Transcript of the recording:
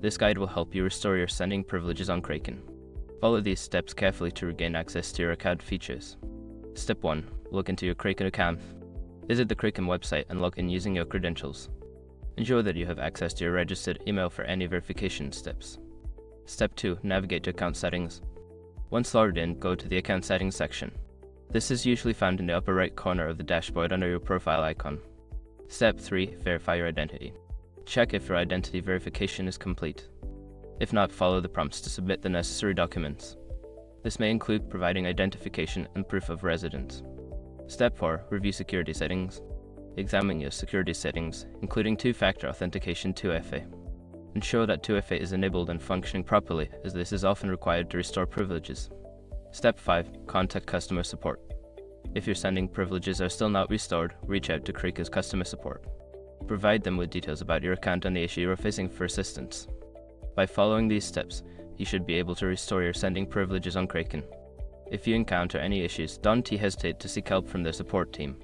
This guide will help you restore your sending privileges on Kraken. Follow these steps carefully to regain access to your account features. Step 1. Log into your Kraken account. Visit the Kraken website and log in using your credentials. Ensure that you have access to your registered email for any verification steps. Step 2. Navigate to account settings. Once logged in, go to the account settings section. This is usually found in the upper right corner of the dashboard under your profile icon. Step 3. Verify your identity. Check if your identity verification is complete. If not, follow the prompts to submit the necessary documents. This may include providing identification and proof of residence. Step 4. Review security settings. Examine your security settings, including two-factor authentication 2FA. Ensure that 2FA is enabled and functioning properly, as this is often required to restore privileges. Step 5. Contact customer support. If your sending privileges are still not restored, reach out to Kraken's customer support. Provide them with details about your account and the issue you are facing for assistance. By following these steps, you should be able to restore your sending privileges on Kraken. If you encounter any issues, don't hesitate to seek help from their support team.